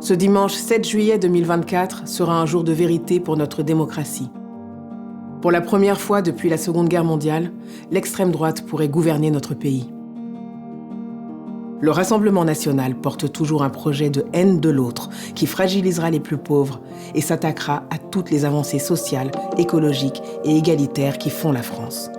Ce dimanche 7 juillet 2024 sera un jour de vérité pour notre démocratie. Pour la première fois depuis la Seconde Guerre mondiale, l'extrême droite pourrait gouverner notre pays. Le Rassemblement national porte toujours un projet de haine de l'autre qui fragilisera les plus pauvres et s'attaquera à toutes les avancées sociales, écologiques et égalitaires qui font la France.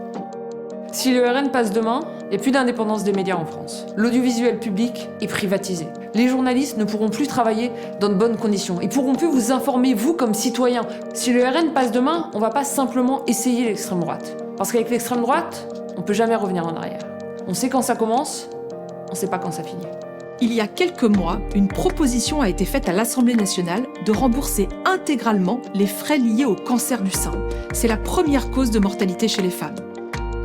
Si le RN passe demain, il n'y a plus d'indépendance des médias en France. L'audiovisuel public est privatisé. Les journalistes ne pourront plus travailler dans de bonnes conditions. Ils ne pourront plus vous informer, vous, comme citoyens. Si le RN passe demain, on ne va pas simplement essayer l'extrême droite. Parce qu'avec l'extrême droite, on ne peut jamais revenir en arrière. On sait quand ça commence, on ne sait pas quand ça finit. Il y a quelques mois, une proposition a été faite à l'Assemblée nationale de rembourser intégralement les frais liés au cancer du sein. C'est la première cause de mortalité chez les femmes.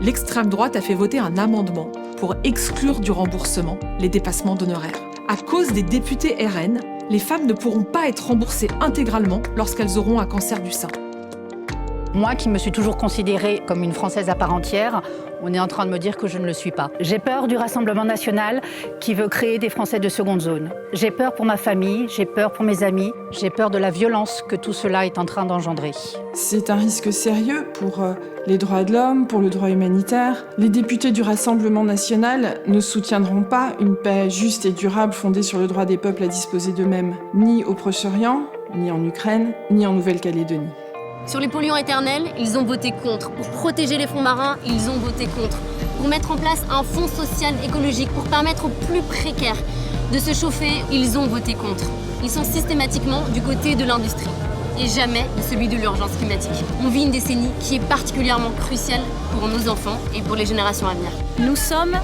L'extrême droite a fait voter un amendement pour exclure du remboursement les dépassements d'honoraires. À cause des députés RN, les femmes ne pourront pas être remboursées intégralement lorsqu'elles auront un cancer du sein. Moi qui me suis toujours considérée comme une Française à part entière, on est en train de me dire que je ne le suis pas. J'ai peur du Rassemblement national qui veut créer des Français de seconde zone. J'ai peur pour ma famille, j'ai peur pour mes amis, j'ai peur de la violence que tout cela est en train d'engendrer. C'est un risque sérieux pour les droits de l'homme, pour le droit humanitaire. Les députés du Rassemblement national ne soutiendront pas une paix juste et durable fondée sur le droit des peuples à disposer d'eux-mêmes, ni au Proche-Orient, ni en Ukraine, ni en Nouvelle-Calédonie. Sur les polluants éternels, ils ont voté contre. Pour protéger les fonds marins, ils ont voté contre. Pour mettre en place un fonds social écologique, pour permettre aux plus précaires de se chauffer, ils ont voté contre. Ils sont systématiquement du côté de l'industrie et jamais de celui de l'urgence climatique. On vit une décennie qui est particulièrement cruciale pour nos enfants et pour les générations à venir. Nous sommes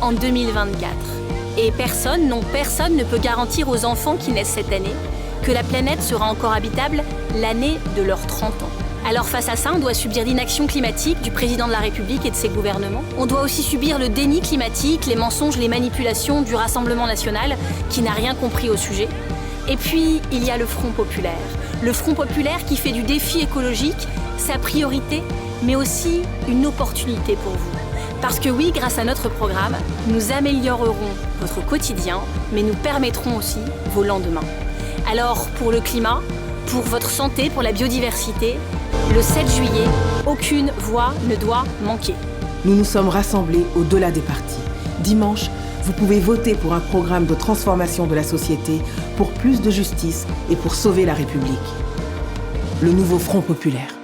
en 2024 et personne ne peut garantir aux enfants qui naissent cette année que la planète sera encore habitable l'année de leurs 30 ans. Alors face à ça, on doit subir l'inaction climatique du président de la République et de ses gouvernements. On doit aussi subir le déni climatique, les mensonges, les manipulations du Rassemblement national qui n'a rien compris au sujet. Et puis, il y a le Front populaire. Le Front populaire qui fait du défi écologique sa priorité, mais aussi une opportunité pour vous. Parce que oui, grâce à notre programme, nous améliorerons votre quotidien, mais nous permettrons aussi vos lendemains. Alors, pour le climat, pour votre santé, pour la biodiversité, le 7 juillet, aucune voix ne doit manquer. Nous nous sommes rassemblés au-delà des partis. Dimanche, vous pouvez voter pour un programme de transformation de la société, pour plus de justice et pour sauver la République. Le nouveau Front populaire.